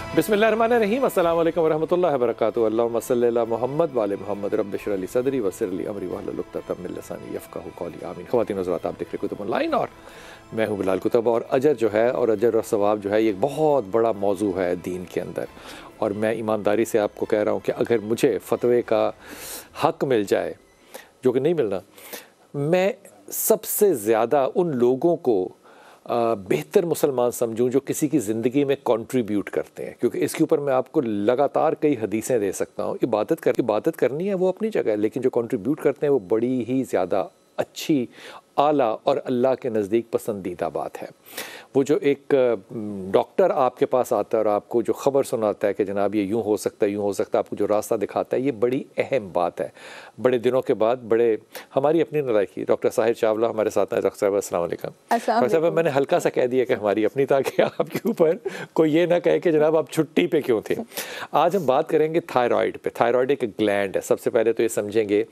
बिस्मिल्लाहिर्रहमानिर्रहीम, अस्सलाम वालेकुम वरहमतुल्लाहि वबरकातुहू। अल्लाहुम्मा सल्लि अला मुहम्मद व आले मुहम्मद, रब्बि इश्रह ली सदरी वयस्सिर ली अमरी वहलुल उक़दतम मिन लिसानी यफ़क़हू क़ौली, आमीन। ख़वातीन हज़रात, आप देख रहे कुतुब ऑनलाइन और मैं हूँ बिलाल कुतुब। और अजर जो है और अजर और सवाब जो है ये एक बहुत बड़ा मौजू है दीन के अंदर। और मैं ईमानदारी से आपको कह रहा हूँ कि अगर मुझे फ़तवे का हक़ मिल जाए, जो कि नहीं मिलना, मैं सबसे ज़्यादा उन लोगों को बेहतर मुसलमान समझूं जो किसी की ज़िंदगी में कंट्रीब्यूट करते हैं, क्योंकि इसके ऊपर मैं आपको लगातार कई हदीसें दे सकता हूँ। इबादत करनी है वो अपनी जगह है, लेकिन जो कंट्रीब्यूट करते हैं वो बड़ी ही ज़्यादा अच्छी, आला और अल्लाह के नज़दीक पसंदीदा बात है। वो जो एक डॉक्टर आपके पास आता है और आपको जो ख़बर सुनाता है कि जनाब ये यूँ हो सकता है, यूँ हो सकता है, आपको जो रास्ता दिखाता है, ये बड़ी अहम बात है। बड़े दिनों के बाद हमारी अपनी नलायकी, डॉक्टर साहिर चावला हमारे साथ हैं। डॉक्टर साहब अस्सलाम वालेकुम। डॉक्टर साहब, मैंने हल्का सा कह दिया कि हमारी अपनी, ताकि आपके ऊपर कोई ये ना कहे कि जनाब आप छुट्टी पे क्यों थे। आज हम बात करेंगे थायराइड पे। थायराइड एक ग्लैंड है। सबसे पहले तो ये समझेंगे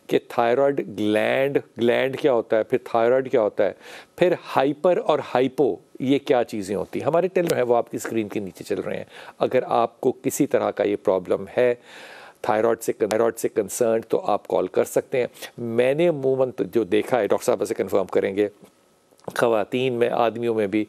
कि थायराइड ग्लैंड क्या होता है, फिर थायराइड क्या होता है, फिर हाइपर और हाइपो ये क्या चीज़ें होती हैं। हमारे टेल है वो आपकी स्क्रीन के नीचे चल रहे हैं। अगर आपको किसी तरह का ये प्रॉब्लम है थायराइड से कंसर्न, तो आप कॉल कर सकते हैं। मैंने अमूमन जो देखा है, डॉक्टर साहब से कंफर्म करेंगे, ख़वातीन में, आदमियों में भी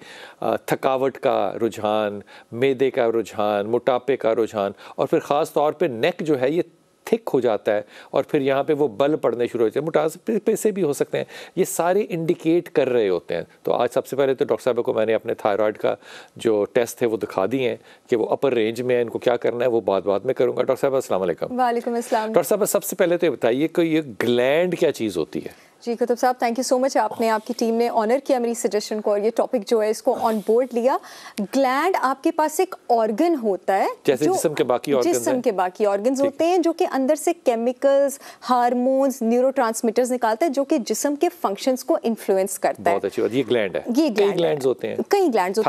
थकावट का रुझान, मैदे का रुझान, मोटापे का रुझान, और फिर ख़ास तौर पे नेक जो है ये थिक हो जाता है और फिर यहाँ पे वो बल पड़ने शुरू होते हैं। मोटापे से भी हो सकते हैं। ये सारे इंडिकेट कर रहे होते हैं। तो आज सबसे पहले तो डॉक्टर साहब को मैंने अपने थायराइड का जो टेस्ट है वो दिखा दिए हैं कि वो अपर रेंज में है। इनको क्या करना है वो बाद में करूँगा। डॉक्टर साहब अस्सलाम वालेकुम। वालेकुम अस्सलाम। डॉक्टर साहब, सबसे पहले तो ये बताइए कि ये ग्लैंड क्या चीज़ होती है। जी कुतुब साहब, थैंक यू सो मच। आपकी टीम ने ऑनर किया मेरी सजेशन को और ये टॉपिक जो है इसको ऑन बोर्ड लिया। ग्लैंड आपके पास एक ऑर्गन होता है, जैसे जिस्म के बाकी ऑर्गन्स होते हैं, जो कि अंदर से केमिकल्स, हार्मोन्स, न्यूरोट्रांसमीटर्स निकालता है, जो कि जिस्म के फंक्शंस को इन्फ्लुएंस करता है। बहुत अच्छी बात। ये ग्लैंड है। ये कई ग्लैंड्स होते हैं।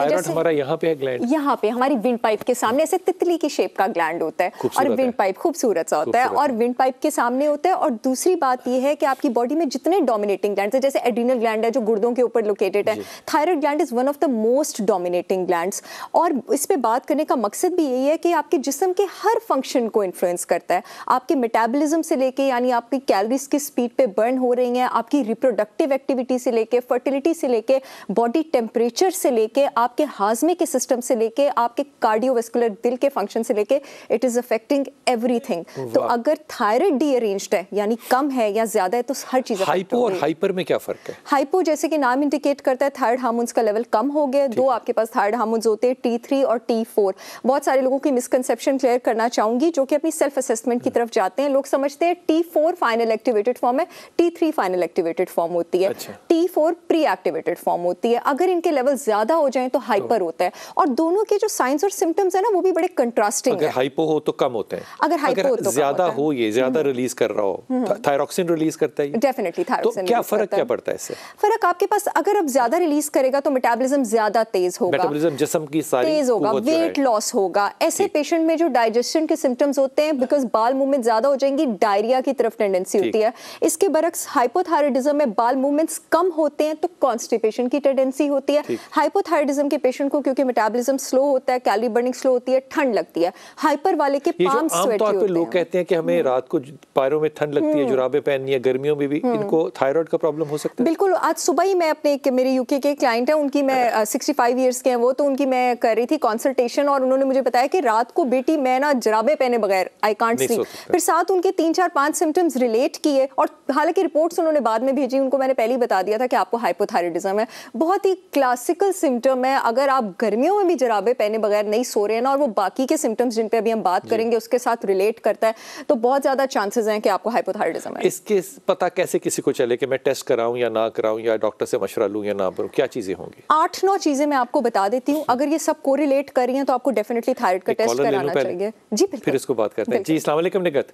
जैसे हमारा यहाँ पे है ग्लैंड, यहाँ पे हमारी विंड पाइप के सामने ऐसे तितली की शेप का ग्लैंड होता है और विंड पाइप खूबसूरत सा होता है और विंड पाइप के सामने होता है। और दूसरी बात ये है कि आपकी बॉडी में जितने डोमिनेटिंग ग्लैंड, जैसे एड्रिनल ग्लैंड है जो गुर्दों के ऊपर लोकेटेड है, thyroid gland is one of the most dominating glands. और इस पे बात करने का मकसद भी यही है कि आपके जिस्म के हर फंक्शन को इन्फ्लुएंस करता है। आपके मेटाबॉलिज्म से लेके, यानी आपकी कैलोरीज की स्पीड पे बर्न हो रही हैं, आपकी रिप्रोडक्टिव एक्टिविटी से लेके, फर्टिलिटी से लेके, बॉडी टेम्परेचर से लेके, आपके हाजमे के सिस्टम से लेके, आपके कार्डियोवैस्कुलर दिल के फंक्शन से लेके, इट इज अफेक्टिंग एवरीथिंग। तो अगर थायराइड डीअरेंज्ड है, यानी कम है या ज्यादा है, तो हर चीज। हाइपो और हाइपर में क्या फर्क है? हाइपो जैसे कि नाम इंडिकेट करता है, थायराइड हार्मोन्स का लेवल कम हो गया। दो आपके पास थायराइड हार्मोन्स होते हैं, T3 और T4। बहुत सारे लोगों की मिसकंसेप्शन क्लियर करना चाहूंगी जो कि अपनी सेल्फ असेसमेंट की तरफ जाते हैं। लोग समझते हैं T4 फाइनल एक्टिवेटेड फॉर्म है, T3 फाइनल एक्टिवेटेड फॉर्म होती है। T4 प्री एक्टिवेटेड फॉर्म होती है। अगर इनके लेवल ज्यादा हो जाएं तो हाइपर होता है। और दोनों के जो साइंस और सिम्टम्स है ना, वो भी बड़े कंट्रास्टिंग है। अगर हाइपो हो तो कम होते हैं, अगर ज्यादा हो, ये ज्यादा रिलीज कर रहा हो, थायरॉक्सिन रिलीज करता है डेफिनेटली। थायरॉक्सिन क्या फर्क क्या पड़ता है इससे? फर्क आपके पास, अगर अब ज्यादा रिलीज करेगा तो मेटाबॉलिज्म ज्यादा तेज होगा, मेटाबॉलिज्म जिस्म की सारी तेज होगा, वेट लॉस होगा। ऐसे पेशेंट में जो डाइजेशन के सिम्टम्स होते हैं, बिकॉज बाल मूवमेंट ज्यादा हो जाएंगी, डायरिया की तरफ टेंडेंसी होती है। इसके बरक्स हाइपोथायराइडिज्म में बाल मूवमेंट्स कम होते हैं तो कॉन्स्टिपेशन की टेंडेंसी होती है। हाइपोथायराइडिज्म के पेशेंट को क्योंकि मेटाबॉलिज्म स्लो होता है, कैलोरी बर्निंग स्लो होती है, ठंड लगती है। हाइपर वाले के पाम स्वेटी होते हैं। लोग कहते हैं कि हमें रात को पैरों में ठंड लगती है, जुराबें पहननी है, गर्मियों में भी इनको थायराइड का प्रॉब्लम हो सकता है। बिल्कुल। आज सुबह ही मैं अपने मेरे यूके के क्लाइंट है, उनकी मैं 65 इयर्स के हैं वो, तो उनकी मैं कर रही थी कंसल्टेशन और उन्होंने मुझे बताया कि रात को बेटी मैं ना जराबे पहने बगैर आई कांट स्लीप। फिर साथ उनके 3 4 5 सिम्टम्स रिलेट किए और हालांकि रिपोर्ट्स उन्होंने बाद में भेजी, उनको मैंने पहले ही बता दिया था कि आपको हाइपोथायराइडिज्म है। बहुत ही क्लासिकल सिम्टम है। अगर आप गर्मियों में भी जराबे पहने बगैर नहीं सो रहे हैं ना, और वो बाकी के सिम्टम्स जिन पे अभी हम बात करेंगे उसके साथ रिलेट करता है, तो बहुत ज्यादा चांसेस हैं कि आपको हाइपोथायराइडिज्म है। इसके पता कैसे किसी को चले कि मैं टेस्ट कराऊं या ना कराऊं, या डॉक्टर से मशवरा लूं या ना करूं? क्या चीजें होंगी? 8-9 चीजें मैं आपको बता देती हूँ। अगर ये सब कोरिलेट कर रही हैं तो आपको डेफिनेटली थायराइड का टेस्ट कराना चाहिए। जी बिल्कुल। फिर इसको बात करते हैं। जी अस्सलाम वालेकुम निगत।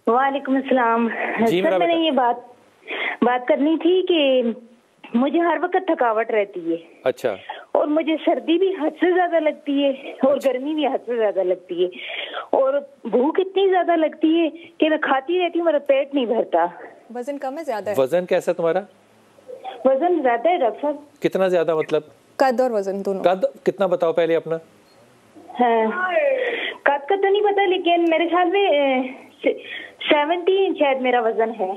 वालेकुम अस्सलाम। सर मैंने ये बात करनी थी कि मुझे हर वक्त थकावट रहती है। अच्छा। और मुझे सर्दी भी हद से ज्यादा लगती है और गर्मी भी हद से ज्यादा लगती है और भूख इतनी ज्यादा लगती है कि मैं खाती रहती हूँ, मेरा पेट नहीं भरता। वजन कम है ज्यादा है? वजन कैसा तुम्हारा? वजन ज्यादा है डॉक्टर साहब। कितना ज्यादा मतलब? कद और वजन दोनों। कद कितना बताओ पहले अपना? हाँ, कद का तो नहीं पता, लेकिन मेरे ख्याल में 70 शायद मेरा वजन है।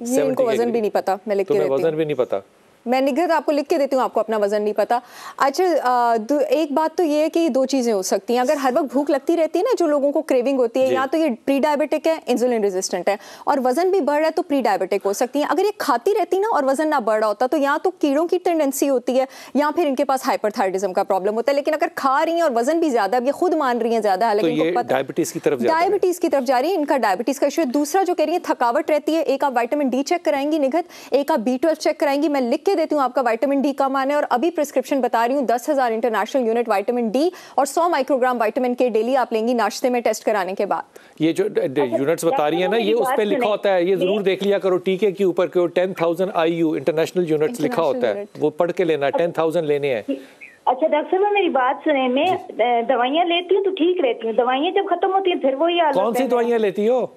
ये इनको वजन भी नहीं पता, मैं लिख के देती हूँ। वजन भी नहीं पता, मैं निगहत आपको लिख के देती हूँ, आपको अपना वजन नहीं पता। अच्छा, एक बात तो ये है कि दो चीज़ें हो सकती हैं। अगर हर वक्त भूख लगती रहती है ना, जो लोगों को क्रेविंग होती है, या तो ये प्री डायबिटिक है, इंसुलिन रेजिस्टेंट है, और वजन भी बढ़ रहा है तो प्री डायबिटिक हो सकती है। अगर ये खाती रहती ना और वजन ना बढ़ रहा होता तो या तो कीड़ों की टेंडेंसी होती है या फिर इनके पास हाइपरथायराइडिज्म का प्रॉब्लम होता है। लेकिन अगर खा रही हैं और वजन भी ज्यादा, ये खुद मान रही है ज्यादा, हालांकि डायबिटीज की तरफ जा रही है, इनका डायबिटीज का इशू है। दूसरा जो कह रही है थकावट रहती है, एक आप विटामिन डी चेक कराएंगी निगहत, एक आप B12 चेक कराएंगी। मैं लिख के देती हूँ आपका विटामिन डी कम आने, और अभी प्रिस्क्रिप्शन बता रही हूँ 10,000 इंटरनेशनल यूनिट विटामिन डी और 100 माइक्रोग्राम विटामिन के डेली आप लेंगी नाश्ते में टेस्ट कराने के बाद। ये जो यूनिट्स बता रही है ना, ये उस पे लिखा होता है, ये जरूर देख लिया करो, टीके के ऊपर 10,000 IU इंटरनेशनल यूनिट्स लिखा होता है, वो पढ़ के लेना। 10,000 लेने हैं। अच्छा डॉक्टर साहब, मेरी बात सुने, मैं दवाइयाँ लेती हूँ तो ठीक रहती हूँ, दवाइयाँ जब खत्म होती है फिर वही हालत है। कौन सी दवाइयाँ लेती हो?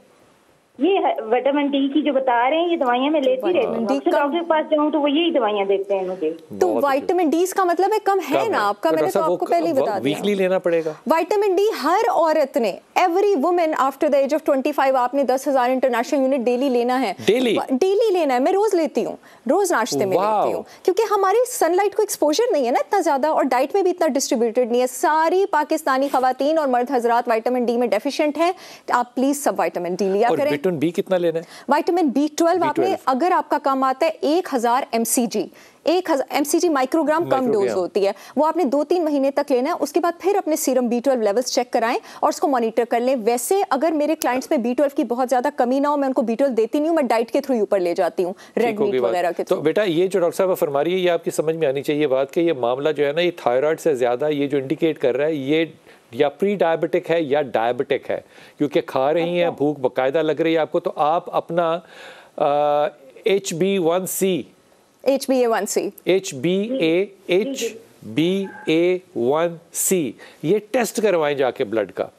ये विटामिन डी की जो बता रहे हैं, ये दवाइयाँ मैं लेती रहती हूँ। डॉक्टर के पास जाऊँ तो वो यही दवाइयाँ देते हैं मुझे। तो विटामिन डी का मतलब है कम है ना आपका, मैंने तो आपको पहले ही बता दिया। वीकली लेना पड़ेगा विटामिन डी हर औरत ने, every women after the age of 25 आपने 10,000 इंटरनेशनल यूनिट डेली लेना है। डेली लेना है। मैं रोज लेती हूँ, रोज नाश्ते में लेती हूँ, क्योंकि हमारी सनलाइट को एक्सपोजर नहीं है ना इतना ज्यादा, और डाइट में भी इतना डिस्ट्रीब्यूटेड नहीं है। सारी पाकिस्तानी खवातीन और मर्द हजरात विटामिन डी में डेफिशिएंट हैं। आप प्लीज सब विटामिन डी लिया करें। विटामिन बी कितना लेना है? विटामिन B12 आपने, अगर आपका कम आता है 1000 mcg, 1000 mcg माइक्रोग्राम कम डोज होती है, वो आपने 2-3 महीने तक लेना है। उसके बाद फिर अपने सीरम B12 लेवल्स चेक कराएं और उसको मॉनिटर कर लें। वैसे अगर मेरे क्लाइंट्स में B12 की बहुत ज्यादा कमी ना हो, मैं उनको B12 देती नहीं हूँ, मैं डाइट के थ्रू ऊपर ले जाती हूँ, रेड मीट वगैरह के थ्रू। तो बेटा ये जो डॉक्टर साहब फरमा रही है, ये आपकी समझ में आनी चाहिए बात कि ये मामला जो है ना, ये थायराइड से ज्यादा ये जो इंडिकेट कर रहा है, ये या प्री डायबिटिक है या डायबिटिक है, क्योंकि खा रही हैं, भूख बाकायदा लग रही है आपको, तो आप अपना HbA1c ये टेस्ट करवाएं जाके ब्लड का।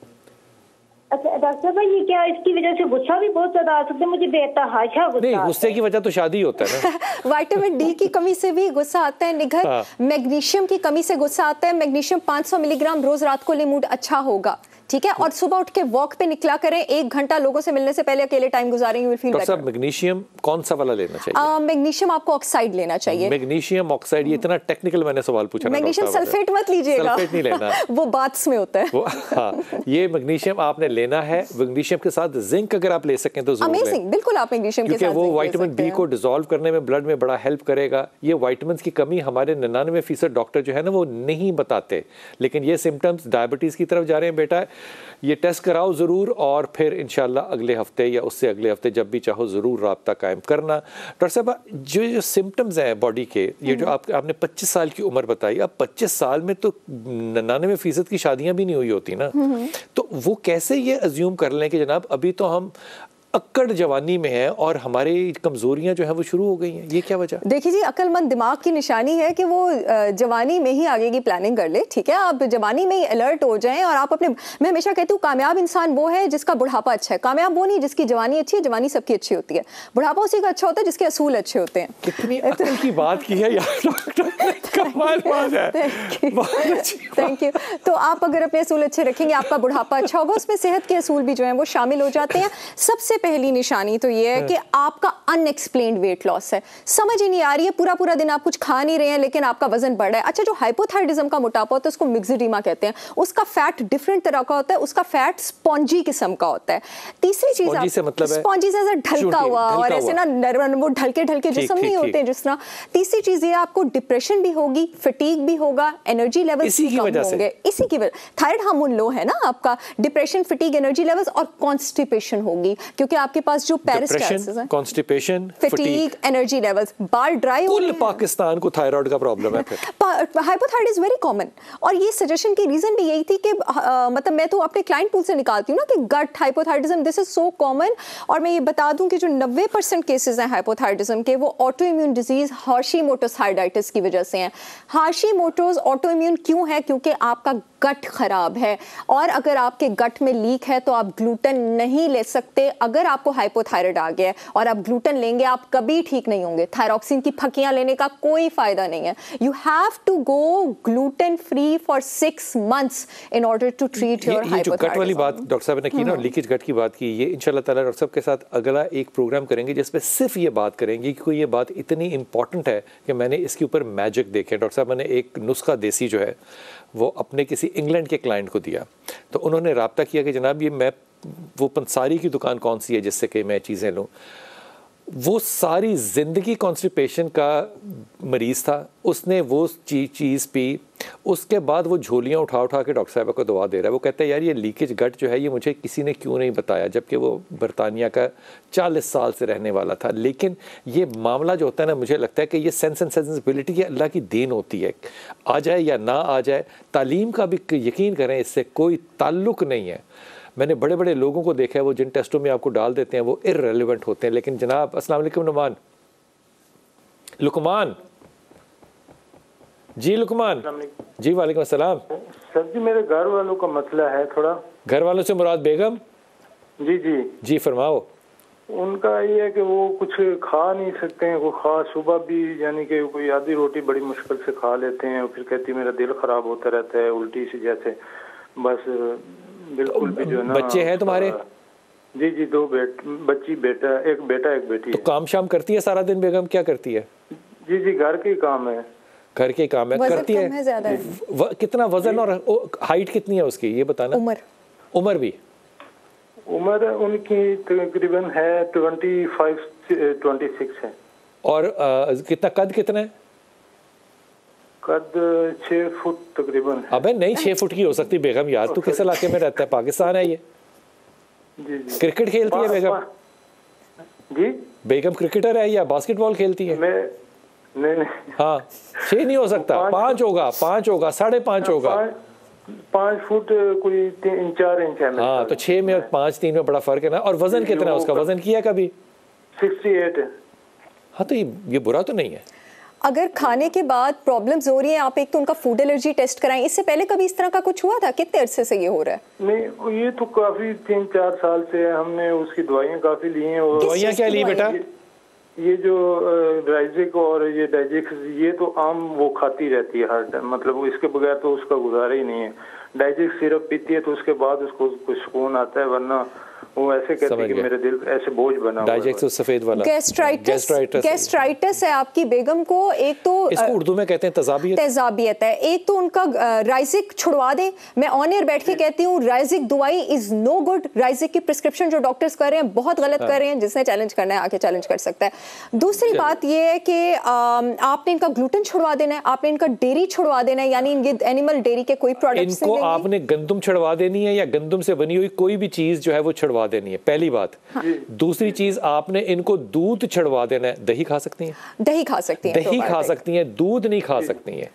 अच्छा डॉक्टर भाई, ये क्या इसकी वजह से गुस्सा भी बहुत ज्यादा आ सकता है? मुझे बेतहाशा गुस्सा। नहीं, गुस्से की वजह तो शादी होता है ना। विटामिन डी की कमी से भी गुस्सा आता है निगहत। मैग्नीशियम की कमी से गुस्सा आता है। मैग्नीशियम 500 मिलीग्राम रोज रात को ले, मूड अच्छा होगा, ठीक है। और सुबह उठ के वॉक पे निकला करें, 1 घंटा लोगों से मिलने से पहले अकेले टाइम गुजारेंगे, you will feel better. Magnesium कौन सा वाला लेना चाहिए? मैग्नीशियम आपको ऑक्साइड लेना चाहिए। मैग्नीशियम ऑक्साइड, ये इतना टेक्निकल मैंने सवाल पूछा। मैग्नीशियम सल्फेट मत लीजिएगा, सल्फेट नहीं लेना वो बाथ्स में होता है। हाँ, ये मैग्नीशियम आपने लेना है। मैग्नीशियम के साथ जिंक अगर आप ले सकें तो जरूर लें। अमेजिंग, बिल्कुल आप मैग्नीशियम के साथ, क्योंकि वो विटामिन बी को डिसॉल्व करने में ब्लड में बड़ा हेल्प करेगा। ये विटामिन की कमी हमारे 99% डॉक्टर जो है ना वो नहीं बताते, लेकिन ये सिम्टम्स डायबिटीज की तरफ जा रहे हैं। बेटा ये टेस्ट कराओ ज़रूर, और फिर इंशाल्लाह अगले हफ्ते या उससे अगले हफ्ते जब भी चाहो ज़रूर राब्ता कायम करना। डॉक्टर साहब, जो सिम्टम्स हैं बॉडी के, ये जो आपने 25 साल की उम्र बताई, अब 25 साल में तो 99% की शादियां भी नहीं हुई होती ना, तो वो कैसे ये अज्यूम कर लें कि जनाब अभी तो हम अक्कड़ जवानी में है और हमारी कमजोरियां जो है वो शुरू हो गई हैं? ये क्या वजह? देखिए जी, अक्लमंद दिमाग की निशानी है कि वो जवानी में ही आगे की प्लानिंग कर ले, ठीक है। आप जवानी में ही अलर्ट हो जाएं और आप अपने, मैं हमेशा कहती हूँ कामयाब इंसान वो है जिसका बुढ़ापा अच्छा है। कामयाब वो नहीं जिसकी जवानी अच्छी है, जवानी सबकी अच्छी होती है। बुढ़ापा उसी का अच्छा होता है जिसके असूल अच्छे होते हैं। कितनी अक्ल की बात की है यार डॉक्टर, कमाल बात है। Thank you. तो आप अगर अपने असूल अच्छे रखेंगे, आपका बुढ़ापा अच्छा होगा, उसमें सेहत के असूल भी जो है वो शामिल हो जाते हैं। सबसे पहली निशानी तो ये है कि आपका अनएक्सप्लेन्ड वेट लॉस है, समझ ही नहीं आ रही है, पूरा पूरा दिन आप कुछ खा नहीं रहे हैं लेकिन आपका वजन बढ़ा है। अच्छा, जो हाइपोथायराइडिज्म का मोटापा होता है उसको मिक्सडीमा कहते हैं, उसका फैट डिफरेंट तरह का होता है, उसका फैट स्पॉन्जी किस्म का होता है। तीसरी चीज, स्पॉन्जी से ढलका हुआ और ऐसे ना वो ढलके ढलके जिस्म नहीं होते जिस तरह। तीसरी चीज ये आपको डिप्रेशन भी होगी, फटीग भी होगा, एनर्जी लेवल कम होंगे, इसी की वजह। थायराइड हार्मोन लो है ना आपका, डिप्रेशन, फटीग, एनर्जी लेवल्स और कॉन्स्टिपेशन होगी, क्योंकि आपके पास जो पेरिस्टाल्सिस है, कॉन्स्टिपेशन, फटीग, एनर्जी लेवल्स, बाल ड्राई हो रहे हैं। पाकिस्तान को थायराइड का प्रॉब्लम है। हाइपोथायराइड इज वेरी कॉमन, और ये सजेशन की रीजन भी यही थी कि मतलब मैं तो अपने क्लाइंट पूल से निकालती हूँ ना कि gut hypothyroidism this is so common. और मैं ये बता दूं कि जो 90% केसेस हैं हाइपोथायराइडिज्म के, वो ऑटो इम्यून डिजीज हाशिमोटोस थायराइडाइटिस की वजह से हैं। हाशिमोटोस ऑटो इम्यून क्यों है? क्योंकि आपका गट खराब है, और अगर आपके गट में लीक है तो आप ग्लूटेन नहीं ले सकते। अगर आपको हाइपोथायराइड आ गया है और आप ग्लूटेन लेंगे आप कभी ठीक नहीं होंगे। थायरॉक्सिन की फकियां लेने का कोई फायदा नहीं है। You have to go gluten free for 6 months in order to treat your hypothyroidism. Gut वाली बात डॉक्टर साहब ने की ना, लीकेज गट की बात की, ये इंशाल्लाह ताला डॉक्टर साहब के साथ अगला एक प्रोग्राम करेंगे जिसमें सिर्फ ये बात करेंगे कि कोई ये बात इतनी इंपॉर्टेंट है कि मैंने इसके ऊपर मैजिक देखे। डॉक्टर साहब, मैंने एक नुस्खा देसी जो है वो अपने किसी इंग्लैंड के क्लाइंट को दिया, तो उन्होंने रब्ता किया कि जनाब ये मैं वो पंसारी की दुकान कौन सी है जिससे कि मैं चीज़ें लूँ। वो सारी ज़िंदगी कॉन्स्टिपेशन का मरीज़ था, उसने वो चीज़ पी, उसके बाद वो झोलियाँ उठा उठा के डॉक्टर साहब को दवा दे रहा है। वो कहता है यार ये लीकेज गट जो है ये मुझे किसी ने क्यों नहीं बताया, जबकि वो बरतानिया का 40 साल से रहने वाला था। लेकिन ये मामला जो होता है ना, मुझे लगता है कि ये सेंस एंड सेंसिबिलिटी की अल्लाह की देन होती है, आ जाए या ना आ जाए। तालीम का भी यकीन करें, इससे कोई ताल्लुक़ नहीं है। मैंने बड़े बड़े लोगों को देखा है वो जिन टेस्टों में आपको डाल देते हैं वो इररेलेवेंट होते हैं। लेकिन जनाब अस्सलाम वालेकुम लुकमान जी, लुकमान जी, वालेकुम अस्सलाम। सर जी मेरे घर वालों का मसला है थोड़ा। घर वालों से मुराद बेगम? जी जी जी फरमाओ। उनका ये है कि वो कुछ खा नहीं सकते हैं, वो सुबह भी यानी कि कोई आधी रोटी बड़ी मुश्किल से खा लेते हैं और फिर कहती मेरा दिल खराब होता रहता है, उल्टी सी जैसे, बस बिल्कुल भी जो है ना। बच्चे हैं तुम्हारे? जी जी, 2 बेटा एक बेटी तो है। काम शाम करती है सारा दिन बेगम? क्या करती है? जी जी, घर के काम है। घर के काम है, करती है। कितना वजन और हाइट कितनी है उसकी ये बताना। उम्र भी? उम्र उनकी तकरीबन है 25-26 है। और कितना कद कितना है? कद 6 फुट तकरीबन। अबे नहीं 6 फुट की हो सकती बेगम यार, तू किस इलाके में रहता है? पाकिस्तान है ये? जी जी। क्रिकेट खेलती है बेगम? जी बेगम क्रिकेटर है या बास्केटबॉल खेलती है? नहीं। हाँ 6 नहीं हो सकता, 5 होगा, 5.5 होगा। 5 फुट कोई 3-4 इंच है। हाँ तो 6 में और 5-3 में बड़ा फर्क है ना। और वजन कितना है उसका? वजन किया कभी? 68 है। हाँ तो ये बुरा तो नहीं है। अगर खाने के बाद प्रॉब्लम्स हो रही हैं, आप एक तो उनका फूड एलर्जी टेस्ट कराएं। इससे पहले कभी इस तरह का कुछ हुआ था? कितने अरसे से ये हो रहा है? नहीं, ये तो काफी 3-4 साल से हमने उसकी दवाइयाँ काफी ली हैं। और दवाइयाँ क्या ली बेटा? ये जो ड्राइजिक और ये डाइजेक्स, ये तो आम वो खाती रहती है हर टाइम, मतलब इसके बगैर तो उसका गुजारा ही नहीं है। डाइजेक्स सिरप पीती है तो उसके बाद उसको कुछ सुकून आता है, वरना वो ऐसे कहती है कि मेरे दिल ऐसे बोझ बना हुआ है। डाइजेक्स सफेद वाला गैस्ट्राइटिस है आपकी बेगम को। एक तो इसको उर्दू में कहते हैं तेजाबियत है। एक तो उनका राइजिक छुड़वा दें। मैं ऑन एयर बैठ के कहती हूँ राइजिक दवाई इज नो गुड। राइजिक की प्रिस्क्रिप्शन जो डॉक्टर्स कर रहे हैं बहुत गलत कर रहे हैं। जिसने चैलेंज करना है आके चैलेंज कर सकता है। दूसरी बात ये है कि आपने इनका ग्लूटेन छुड़वा देना है, आपने इनका डेयरी छुड़वा देना है, यानी ये एनिमल डेयरी के कोई प्रोडक्ट्स इनको आपने गंदम छुड़वा देनी है या गंदम से बनी हुई कोई भी चीज जो है वो छुड़वा देनी है, पहली बात। हाँ। दूसरी चीज आपने इनको दूध छुड़वा देना है। दही खा सकती हैं? दही खा सकती हैं, दही खा सकती हैं, दूध नहीं खा सकती हैं।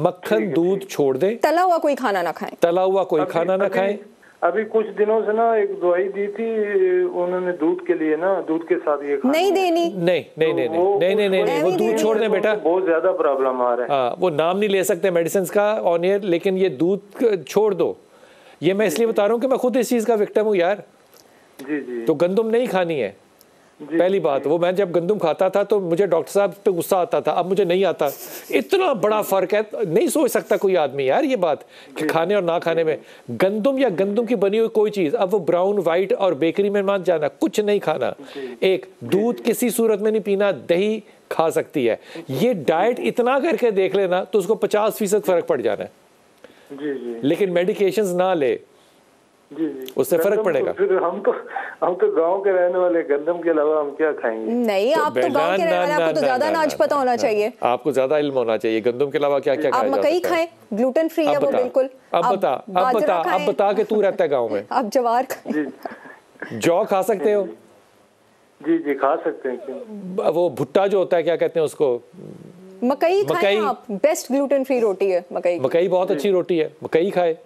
मक्खन दूध छोड़ दें। तला हुआ कोई खाना ना खाएं। तला हुआ कोई खाना ना खाएं। अभी कुछ दिनों से ना एक दवाई दी थी उन्होंने दूध के लिए ना, दूध के साथ ये नहीं देनी। नहीं वो दूध छोड़ दें बेटा, बहुत ज्यादा प्रॉब्लम आ रहा है। हाँ वो नाम नहीं ले सकते मेडिसिन का ऑन एयर, लेकिन ये दूध छोड़ दो। ये मैं इसलिए बता रहा हूँ कि मैं खुद इस चीज का विक्टिम हूँ यार। जी जी। तो गंदम नहीं खानी है पहली बात। वो मैं जब गंदम खाता था तो मुझे डॉक्टर साहब पे गुस्सा आता था, अब मुझे नहीं आता। इतना बड़ा फर्क है, नहीं सोच सकता कोई आदमी यार ये बात कि खाने और ना खाने में। गंदम या गंदम की बनी हुई कोई चीज, अब वो ब्राउन व्हाइट और बेकरी में मत जाना, कुछ नहीं खाना। एक दूध किसी सूरत में नहीं पीना, दही खा सकती है। ये डाइट इतना करके देख लेना तो उसको 50% फर्क पड़ जाना है। जी जी। लेकिन मेडिकेशंस ना ले, जी जी, उससे फर्क पड़ेगा। फिर हम तो गांव के रहने वाले, गंदम के अलावा हम क्या खाएंगे? नहीं आप तो गांव के रहने वाले, आपको तो ज्यादा अनाज पता होना चाहिए। आपको ज्यादा इल्म होना चाहिए। गंदम के अलावा क्या क्या खाया जाता है? आप मकई खाएं, ग्लूटेन फ्री है वो बिल्कुल। अब बता के तू रहता है गाँव में। आप जवार जौ खा सकते हो? जी जी खा सकते हैं। वो भुट्टा जो होता है क्या कहते हैं उसको? मकई खाएं आप, बेस्ट ग्लूटेन फ्री रोटी है मकई। मकई बहुत अच्छी रोटी है, मकई खाए।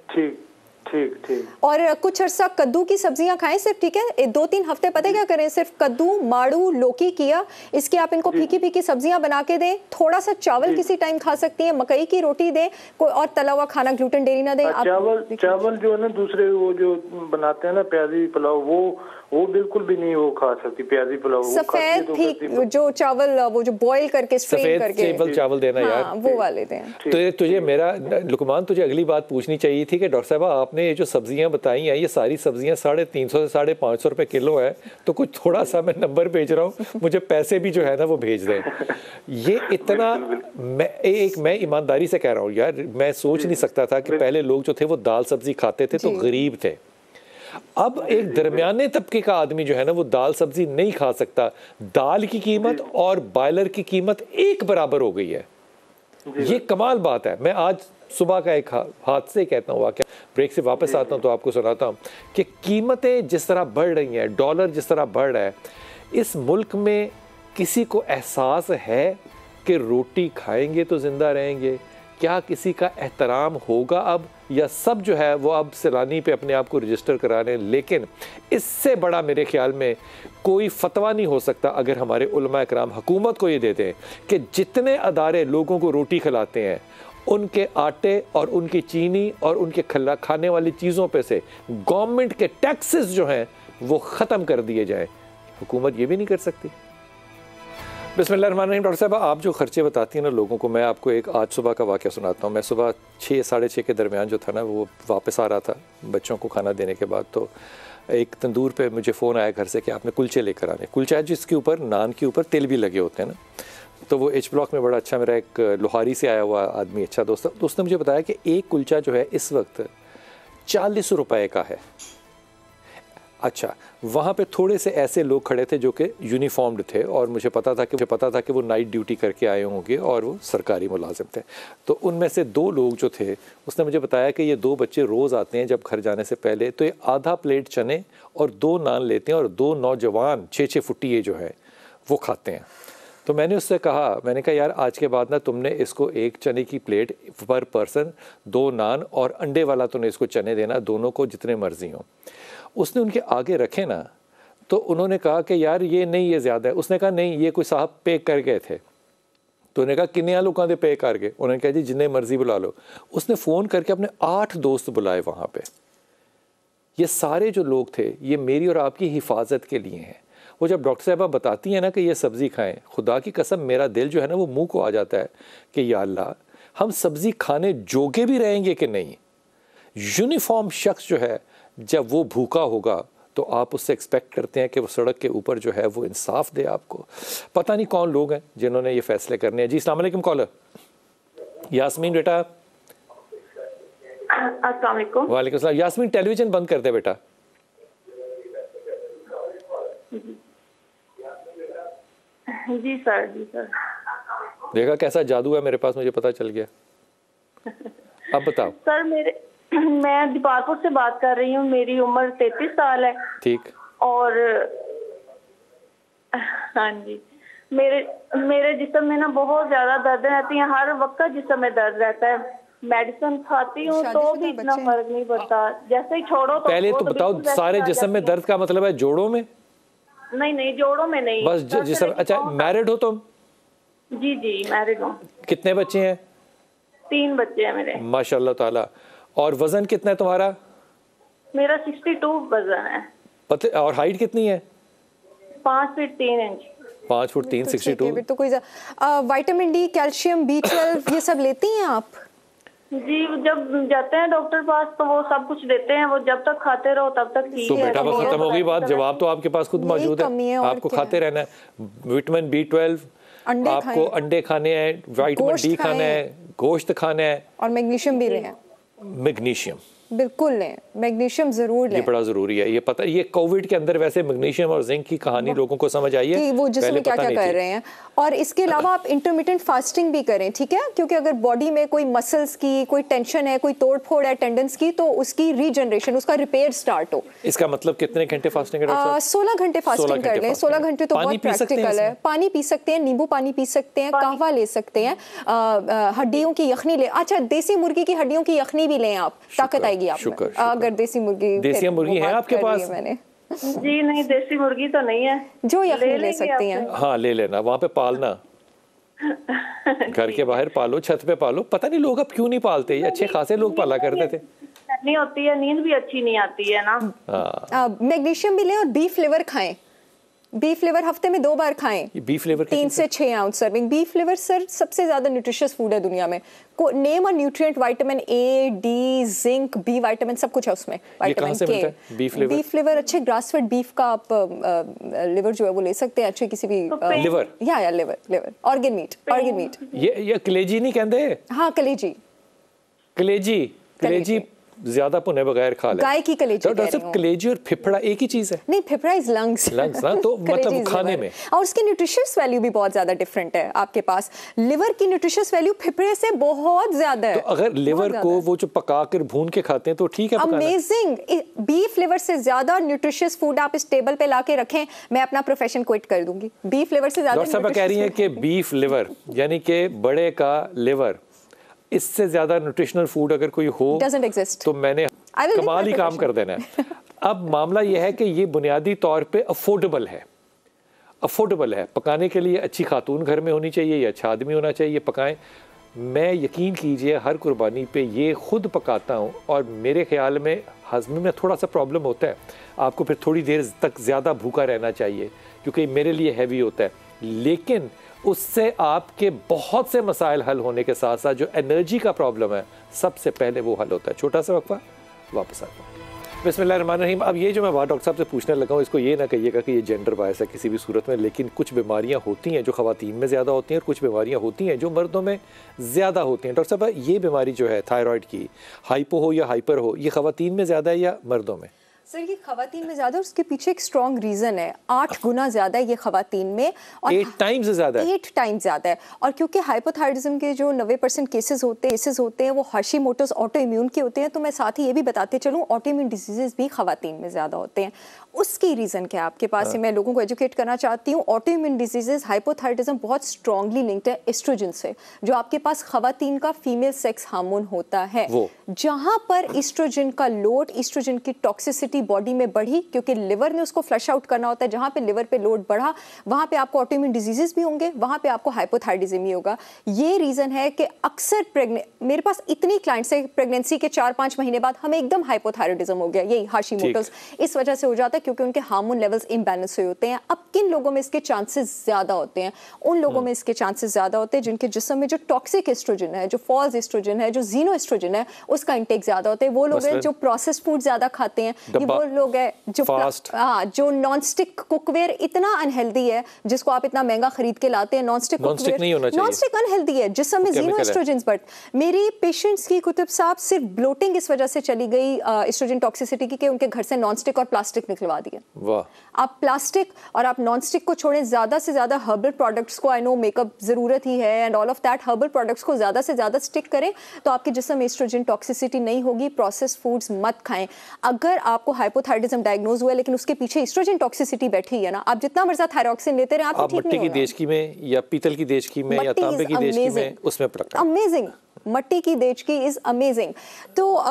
ठीक ठीक। और कुछ अर्सा कद्दू की सब्जियां खाएं सिर्फ, ठीक है? 2-3 हफ्ते पता क्या करें, सिर्फ कद्दू, माड़ू, लौकी किया, इसके आप इनको फीकी फीकी सब्जियां बना के दें। थोड़ा सा चावल किसी टाइम खा सकती हैं, मकई की रोटी दें, कोई और तला हुआ खाना ग्लूटेन डेरी ना दें। चावल जो है ना दूसरे वो जो बनाते हैं ना प्याजी पुलाव, वो बिल्कुल भी नहीं वो खा सकती प्याजी पुलाव। सफेद जो चावल वो जो बॉईल करके स्ट्रेन करके चावल देना यार, वो वाले दें। तो तुझे मेरा लुकमान तुझे अगली बात पूछनी चाहिए थी कि डॉक्टर साहब आपने ये जो सब्जियां बताई हैं, ये सारी सब्जियां 350 से 550 रुपए किलो है, तो कुछ थोड़ा सा मैं नंबर भेज रहा हूँ, मुझे पैसे भी जो है ना वो भेज दें। ये इतना मैं ईमानदारी से कह रहा हूँ यार, मैं सोच नहीं सकता था कि पहले लोग जो थे वो दाल सब्जी खाते थे तो गरीब थे। अब एक दरमियाने तबके का आदमी जो है ना वो दाल सब्जी नहीं खा सकता। दाल की कीमत और बॉयलर की कीमत एक बराबर हो गई है। ये कमाल बात है। मैं आज सुबह का एक हादसे कहता हूँ वाकया, ब्रेक से वापस आता हूँ तो आपको सुनाता हूँ कि कीमतें जिस तरह बढ़ रही हैं, डॉलर जिस तरह बढ़ रहा है, इस मुल्क में किसी को एहसास है कि रोटी खाएंगे तो जिंदा रहेंगे? क्या किसी का एहतराम होगा अब, या सब जो है वो अब सैलानी पे अपने आप को रजिस्टर करा रहे हैं? लेकिन इससे बड़ा मेरे ख्याल में कोई फतवा नहीं हो सकता अगर हमारे उलमा इकराम हुकूमत को ये देते हैं कि जितने अदारे लोगों को रोटी खिलाते हैं उनके आटे और उनकी चीनी और उनके खाने वाली चीज़ों पे से गवर्नमेंट के टैक्सेस जो हैं वो ख़त्म कर दिए जाएं। हुकूमत ये भी नहीं कर सकती। बिस्मिल्लाहिर्रहमानिर्रहीम। डॉक्टर साहब आप जो खर्चे बताती हैं ना लोगों को, मैं आपको एक आज सुबह का वाक़या सुनाता हूँ। मैं सुबह 6 साढ़े 6 के दरमियान जो था ना वो वापस आ रहा था बच्चों को खाना देने के बाद, तो एक तंदूर पे मुझे फ़ोन आया घर से कि आपने कुलचे लेकर आने। कुलचा जिसके ऊपर नान के ऊपर तेल भी लगे होते हैं ना, तो वो एच ब्लॉक में बड़ा अच्छा मेरा एक लोहारी से आया हुआ आदमी अच्छा दोस्त, तो उसने मुझे बताया कि एक कुलचा जो है इस वक्त 40 रुपए का है। अच्छा, वहाँ पे थोड़े से ऐसे लोग खड़े थे जो कि यूनिफॉर्म्ड थे और मुझे पता था कि वो नाइट ड्यूटी करके आए होंगे और वो सरकारी मुलाजिम थे। तो उनमें से 2 लोग जो थे, उसने मुझे बताया कि ये 2 बच्चे रोज़ आते हैं जब घर जाने से पहले, तो ये आधा प्लेट चने और 2 नान लेते हैं और 2 नौजवान 6-6 फुटिये जो है वो खाते हैं। तो मैंने उससे कहा, मैंने कहा यार आज के बाद ना तुमने इसको 1 चने की प्लेट पर पर्सन, 2 नान और अंडे वाला तुमने इसको चने देना, दोनों को जितने मर्जी हों। उसने उनके आगे रखे ना, तो उन्होंने कहा कि यार ये नहीं, ये ज़्यादा है। उसने कहा नहीं, ये कोई साहब पे कर गए थे। तो उन्होंने कहा किन्ने लोगों ने पे कर गए? उन्होंने कहा जी जिन्हें मर्जी बुला लो। उसने फ़ोन करके अपने 8 दोस्त बुलाए वहाँ पे। ये सारे जो लोग थे ये मेरी और आपकी हिफाजत के लिए हैं। वो जब डॉक्टर साहबा बताती हैं ना कि ये सब्ज़ी खाएं, खुदा की कसम मेरा दिल जो है ना वो मुंह को आ जाता है कि या अल्लाह हम सब्ज़ी खाने जोगे भी रहेंगे कि नहीं। यूनिफॉर्म शख्स जो है जब वो भूखा होगा तो आप उससे एक्सपेक्ट करते हैं कि वो सड़क के ऊपर जो है वो इंसाफ दे आपको। पता नहीं कौन लोग हैं जिन्होंने ये फैसले करने हैं। जी अस्सलाम वालेकुम कॉलर। यास्मीन बेटा। अस्सलाम वालेकुम। वालेकुम सलाम। यास्मीन टेलीविजन बंद कर दे बेटा। जी सर, जी सर। देखा कैसा जादू है मेरे पास, मुझे पता चल गया। अब बताओ सर। मैं दीपालपुर से बात कर रही हूँ, मेरी उम्र 33 साल है। ठीक। और हाँ जी, मेरे जिस्म में ना बहुत ज्यादा दर्द रहती है, हर वक्त जिस्म में दर्द रहता है। मेडिसिन खाती हूँ तो भी इतना फर्क नहीं पड़ता, जैसे ही छोड़ो तो पहले तो बताओ सारे जिस्म में दर्द का मतलब है जोड़ों में? नहीं, जोड़ों में नहीं, बस जिस्म। अच्छा, मैरिड हो तुम? जी जी मैरिड हूँ। कितने बच्चे हैं? 3 बच्चे हैं मेरे। माशाल्लाह ताला। और वजन कितना है तुम्हारा? मेरा 62 वजन है। और हाइट कितनी है? 5 फीट 3 इंच। 5 फुट 3, 62। तो कोई विटामिन डी, कैल्शियम, B12 ये सब लेती हैं आप? जी, जब जाते हैं डॉक्टर पास तो वो सब कुछ देते हैं, वो जब तक खाते रहो तब तक ठीक है। तो बेटा बस खत्म हो गई बात, जवाब तो आपके पास खुद मौजूद है, आपको खाते रहना है। विटामिन B12 आपको अंडे खाने हैं, विटामिन डी खाना है, गोश्त खाना है, और मैग्नीशियम भी लें। मैग्नीशियम बिल्कुल लें, मैग्नीशियम जरूर लें। ये बड़ा जरूरी है। ये पता, ये कोविड के अंदर वैसे मैग्नीशियम और जिंक की कहानी लोगों को समझ आई है कि वो जिसमें क्या क्या कर रहे हैं। और इसके अलावा आप इंटरमिटेंट फास्टिंग भी करें, ठीक है? क्योंकि अगर बॉडी में कोई मसल्स की कोई टेंशन है, कोई तोड़ फोड़ है टेंडन्स की, तो उसकी रीजनरेशन, उसका रिपेयर स्टार्ट हो। इसका मतलब कितने घंटे फास्टिंग करें? 16 घंटे फास्टिंग कर लें। 16 घंटे तो बहुत प्रैक्टिकल है। पानी पी सकते हैं, नींबू पानी पी सकते हैं, कहवा ले सकते हैं, हड्डियों की यखनी ले। अच्छा, देसी मुर्गी की हड्डियों की यखनी भी लें आप, ताकत आएगी जाएगी आप में। अगर देसी मुर्गी है आपके पास? मैंने जी नहीं, देसी मुर्गी तो नहीं है। जो यखनी ले सकती हैं। हाँ ले लेना, वहाँ पे पालना घर के बाहर पालो, छत पे पालो। पता नहीं लोग अब क्यों नहीं पालते, ये अच्छे खासे लोग पाला करते थे। नहीं होती है, नींद भी अच्छी नहीं आती है ना। मैग्नीशियम भी लें और बीफ लिवर खाएं। बीफ लिवर हफ्ते में 2 बार खाएं। बीफ लिवर 3 से 6 ounce serving. Beef liver sir सबसे ज्यादा न्यूट्रिशियस फूड है दुनिया में। नेम और nutrient, vitamin A, D, zinc, B vitamin सब कुछ है उसमें। Vitamin K. बीफ लिवर अच्छे ग्रास फेड बीफ का आप लिवर जो है वो ले सकते हैं अच्छे किसी भी लिवर या लिवर ऑर्गन मीट। ये कलेजी नहीं कहते? हाँ कलेजी ज्यादा पुने बगैर खा ले। गाय की कलेजी तो डॉक्टर कलेजी और फिफड़ा एक ही चीज है? नहीं, फिफड़ा इज लंग्स ना, तो मतलब खाने में, और उसकी न्यूट्रिशियस वैल्यू भी बहुत ज्यादा डिफरेंट है आपके पास। लिवर की न्यूट्रिशियस वैल्यू फिफड़े से बहुत ज्यादा है। तो अगर लिवर को वो जो पका कर भून के खाते हैं तो ठीक है, अमेजिंग। बीफ लिवर से ज्यादा न्यूट्रिशियस फूड आप इस टेबल पे लाके रखें, मैं अपना प्रोफेशन क्विट कर दूंगी। बीफ लिवर से ज्यादा डॉक्टर साहब कह रही है कि बीफ लिवर यानी कि बड़े का लिवर, इससे ज्यादा न्यूट्रिशनल फूड अगर कोई हो तो मैंने कमाल ही काम कर देना है। अब मामला यह है कि ये बुनियादी तौर पे अफोर्डेबल है पकाने के लिए। अच्छी खातून घर में होनी चाहिए या अच्छा आदमी होना चाहिए, पकाएं। मैं यकीन कीजिए हर कुर्बानी पे ये खुद पकाता हूँ और मेरे ख्याल में हज़म में थोड़ा सा प्रॉब्लम होता है। आपको फिर थोड़ी देर तक ज़्यादा भूखा रहना चाहिए क्योंकि मेरे लिए हैवी होता है, लेकिन उससे आपके बहुत से मसाइल हल होने के साथ साथ जो एनर्जी का प्रॉब्लम है सबसे पहले वो हल होता है। छोटा सा वक्फा, वापस आता हूँ। बिस्मिल्लाहिर्रहमानिर्रहीम। अब ये जो मैं बात डॉक्टर साहब से पूछने लगा हूँ, इसको ये ना कहिएगा कि ये जेंडर बायस है किसी भी सूरत में, लेकिन कुछ बीमारियाँ होती हैं जो ख़वातीन में ज़्यादा होती हैं और कुछ बीमारियाँ होती हैं जो मर्दों में ज़्यादा होती हैं। डॉक्टर साहब ये बीमारी जो है थायराइड की, हाइपो हो या हाइपर हो, ये ख़वातीन में ज़्यादा है या मर्दों में? सर ये खवातीन में ज्यादा, उसके पीछे एक स्ट्रॉन्ग रीजन है। 8 गुना ज्यादा है ये खवातीन में, और 8 टाइम्स ज्यादा है। और क्योंकि हाइपोथायराइडिज्म के जो 90% केसेस होते हैं वो हाशिमोटोस ऑटो इम्यून के होते हैं। तो मैं साथ ही ये भी बताते चलूँ, ऑटो इम्यून डिजीजेस भी खवातीन में ज्यादा होते हैं। उसकी रीजन क्या है आपके पास? मैं लोगों को एजुकेट करना चाहती हूँ। ऑटो इम्यून डिजीजेस, हाइपोथायराइडिज्म बहुत स्ट्रांगली लिंक्ड है एस्ट्रोजन से, जो आपके पास खवातीन का फीमेल सेक्स हार्मोन होता है। जहां पर एस्ट्रोजन का लोड, एस्ट्रोजन की टॉक्सिसिटी बॉडी में बढ़ी, क्योंकि लिवर ने उसको फ्लश आउट करना होता है, जहां पे लिवर पे लोड बढ़ा वहां पे आपको ऑटो इम्यून डिजीजेस भी होंगे, वहां पे आपको हाइपोथायराइडिज्म ही होगा। ये रीजन है कि अक्सर मेरे पास इतनी क्लाइंट्स है, प्रेगनेंसी के 4-5 महीने बाद हमें एकदम हाइपोथायराइडिज्म हो गया, यही हाशिमोटोस इस वजह से हो जाता है क्योंकि उनके हार्मोन लेवल्स इम्बैलेंस हुए होते हैं। अब किन लोगों में इसके चांसेस ज्यादा होते हैं? उन लोगों में इसके चांसेस ज्यादा होते हैं जिनके जिस्म में जो टॉक्सिक एस्ट्रोजन है, जो फॉल्स एस्ट्रोजन है, जो जीनो एस्ट्रोजन है, उसका इंटेक ज्यादा होता है। वो लोग हैं जो प्रोसेस्ड फूड ज्यादा खाते हैं, वो लोग हैं जो नॉन स्टिक कुकवेयर इतना अनहेल्दी है, जिसको आप इतना महंगा खरीद के लाते हैं। नॉन स्टिक अनहेल्दी है, जिसम में जीनो एस्ट्रोजन्स। बट मेरी पेशेंट्स की कुतुब साहब सिर्फ ब्लोटिंग इस वजह से चली गई एस्ट्रोजन टॉक्सिसिटी की कि उनके घर से नॉन स्टिक और प्लास्टिक निकलवा दिया। आप प्लास्टिक और आप नॉन स्टिक को छोड़ें, ज्यादा से ज्यादा हर्बल प्रोडक्ट्स को, आई नो मेकअप जरूरत ही है and all of that, herbal products को ज्यादा से ज्यादा स्टिक करें तो आपके जिस्म में एस्ट्रोजन टॉक्सिसिटी नहीं होगी। प्रोसेस्ड फूड्स मत खाएं। अगर आपको हाइपोथायराइडिज्म डायग्नोज हुआ है लेकिन उसके पीछे एस्ट्रोजन टॉक्सिसिटी बैठी है ना, आप जितना मर्जी थायरॉक्सिन लेते रहे, आप ठीक नहीं होगा। मट्टी की देचकी में या पीतल की देचकी में या तांबे की देचकी में, उसमें अमेजिंग मट्टी की देचकी इज अमेजिंग। तो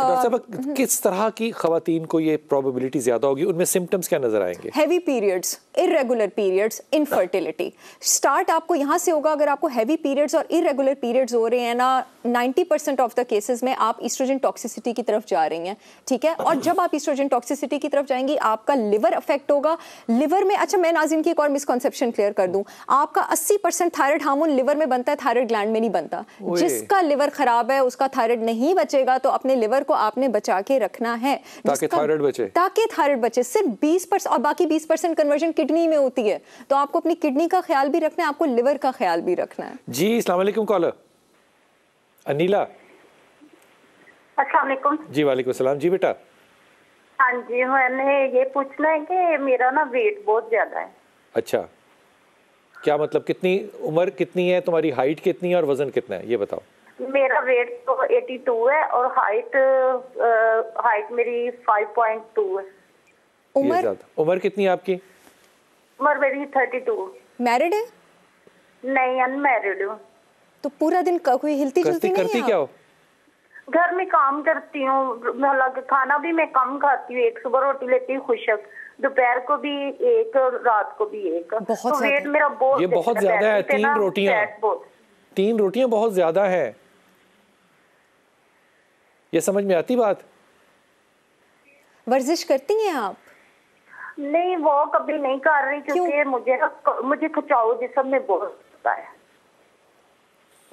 किस तरह की खवातीन को ये प्रोबेबिलिटी ज्यादा होगी? उनमें सिम्टम्स क्या नजर आएंगे? Heavy periods, irregular periods, infertility. Start आपको यहाँ से होगा। अगर आपको हैवी पीरियड्स और इरेगुलर पीरियड्स हो रहे हैं ना, 90% ऑफ द केसेस में आप ईस्ट्रोजन टॉक्सिसिटी की तरफ जा रही हैं, ठीक है। और जब आप ईस्ट्रोजन टॉक्सिसिटी की तरफ जाएंगी, आपका लिवर अफेक्ट होगा। लिवर में, अच्छा मैं नाज़रीन की एक और मिसकंसेप्शन क्लियर कर दूं, आपका 80% थायराइड हार्मोन लिवर में बनता है, थायराइड ग्लैंड में नहीं बनता। जिसका लिवर खराब है उसका थायराइड नहीं बचेगा, तो अपने लिवर को आपने बचा के रखना है ताकि थायराइड बचे। सिर्फ 20% और बाकी 20% कन्वर्जन किडनी में होती है। तो आपको अपनी किडनी का ख्याल भी रखना है, आपको लिवर का ख्याल भी रखना है। जी अस्सलाम वालेकुम कॉलर अनीला। अस्सलाम वालेकुम। जी वालेकुम सलाम। जी बेटा। हाँ जी, मैंने ये पूछना है कि मेरा ना वेट बहुत ज्यादा है। अच्छा, क्या मतलब? कितनी उम्र कितनी है तुम्हारी, हाइट कितनी है और वजन कितना है, ये बताओ। मेरा वेट तो 82 है और हाइट मेरी 5.2 है। उम्र कितनी है आपकी? उम्र मेरी 32। मैरिड है? नहीं, अनमैरिड हूँ। तो पूरा दिन कोई हिलती जुलती नहीं करती क्या हो? घर में काम करती हूँ, मतलब खाना भी मैं कम खाती हूँ, एक सुबह रोटी लेती हूँ खुशक, दोपहर को भी एक और रात को भी एक। तो वेट मेरा बहुत, ये बहुत ज्यादा है। 3 रोटियां बहुत ज्यादा है। ये समझ में आती बात? वर्जिश करती हैं आप? नहीं, वो कभी नहीं कर रही क्योंकि मुझे खिंचाव जिस्म में बहुत होता है।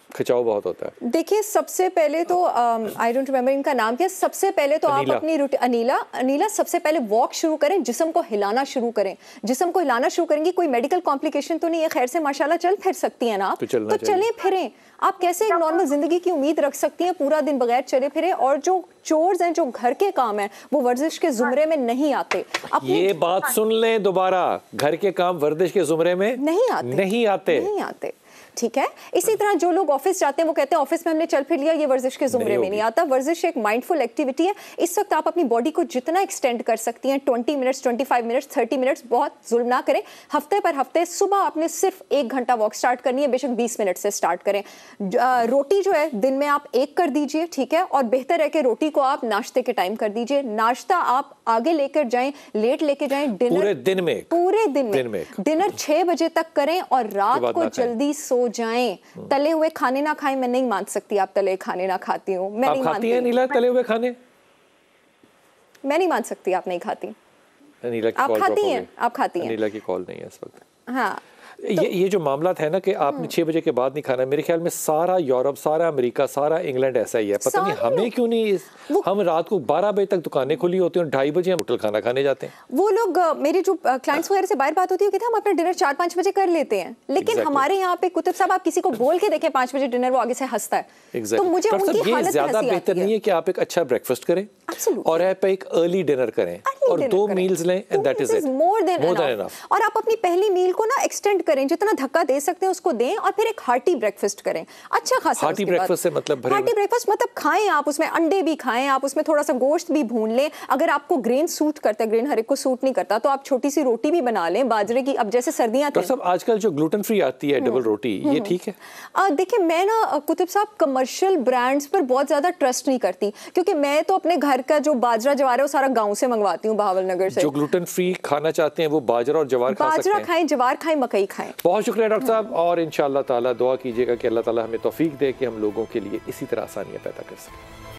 खिंचाव बहुत होता है। देखिए सबसे पहले तो आई डोंट रिमेम्बर इनका नाम क्या, सबसे पहले तो आप अपनी रूटीन अनीला सबसे पहले वॉक शुरू करें, जिस्म को हिलाना शुरू करें। जिस्म को हिलाना शुरू करेंगे, कोई मेडिकल कॉम्प्लिकेशन तो नहीं है, खैर से माशाल्लाह चल फिर सकती हैं ना आप, तो चलें फिरें। आप कैसे एक नॉर्मल जिंदगी की उम्मीद रख सकती हैं पूरा दिन बगैर चले फिरे? और जो चोर्स हैं, जो घर के काम हैं, वो वर्जिश के जुमरे में नहीं आते। ये बात सुन लें दोबारा, घर के काम वर्जिश के जुमरे में नहीं आते। ठीक है। इसी तरह जो लोग ऑफिस जाते हैं वो कहते हैं ऑफिस में हमने चल फिर लिया, ये वर्जिश के जुमरे में नहीं आता। वर्जिश एक माइंडफुल एक्टिविटी है। इस वक्त आप अपनी बॉडी को जितना एक्सटेंड कर सकती हैं, 20 मिनट्स, 25 मिनट्स, 30 मिनट्स, बहुत जुल्म ना करें। हफ्ते पर हफ्ते सुबह आपने सिर्फ 1 घंटा वॉक स्टार्ट करनी है, बेशक 20 मिनट से स्टार्ट करें। रोटी जो है दिन में आप 1 कर दीजिए, ठीक है, और बेहतर है कि रोटी को आप नाश्ते के टाइम कर दीजिए। नाश्ता आप आगे लेकर जाएं, लेट लेके जाएं। डिनर पूरे दिन में डिनर 6 बजे तक करें और रात को जल्दी सो जाएं। तले हुए खाने ना खाएं। मैं नहीं मान सकती आप तले खाने ना खाती हूँ। मैं नहीं मानती। नीला तले हुए खाने मैं नहीं मान सकती आप नहीं खाती। आप खाती हैं? नीला की कॉल नहीं है इस वक्त। हाँ, ये जो मामला है ना कि आपने 6 बजे के बाद नहीं खाना, मेरे ख्याल में सारा यूरोप, सारा अमेरिका, सारा इंग्लैंड ऐसा ही है। पता नहीं हमें क्यों नहीं। हम रात को 12 बजे तक दुकानें खुली होती हैं, 2:30 बजे हम होटल खाना खाने जाते हैं। वो लोग मेरे जो क्लाइंट्स वगैरह से बाहर बात होती है कि हम अपना डिनर 4-5 बजे कर लेते हैं, लेकिन हमारे यहाँ पे कुतुब साहब आप किसी को बोल के देखें 5 बजे डिनर, वो आगे से हंसता है। तो मुझे उनकी हालत ज्यादा बेहतर नहीं है कि आप एक अच्छा ब्रेकफास्ट करें और आप एक अर्ली डिनर करें और 2 मील्स लें, and that is it, more than enough. और आप अपनी पहली मील को ना एक्सटेंड करें, जितना धक्का दे सकते हैं उसको दें, और फिर एक हार्टी ब्रेकफास्ट करें, अच्छा खासा। हार्टी ब्रेकफास्ट से मतलब हार्टी ब्रेकफास्ट मतलब खाएं आप, उसमें अंडे भी खाएं आप, उसमें थोड़ा सा गोश्त भी भून लें। अगर आपको ग्रेन सूट करता है, ग्रेन हर एक को सूट नहीं करता, तो आप छोटी सी रोटी भी बना लें बाजरे की। अब जैसे सर्दियां तो सब आजकल जो ग्लूटेन फ्री आती है डबल रोटी, ये ठीक है? देखिए मैं ना कुतुब साहब कमर्शियल ब्रांड्स पर बहुत ज्यादा ट्रस्ट नहीं करती, क्योंकि मैं तो अपने घर का जो बाजरा जवार है वो सारा गाँव से मंगवाती हूँ, बहावल नगर से। जो ग्लूटेन फ्री खाना चाहते हैं वो बाजरा और जवार खा सकते हैं। बाजरा खाएं, जवार खाएं, मकई खाएं। बहुत शुक्रिया डॉक्टर साहब, और इंशाअल्लाह ताला दुआ कीजिएगा कि अल्लाह ताला हमें तौफीक दे कि हम लोगों के लिए इसी तरह आसानियां पैदा कर सकें।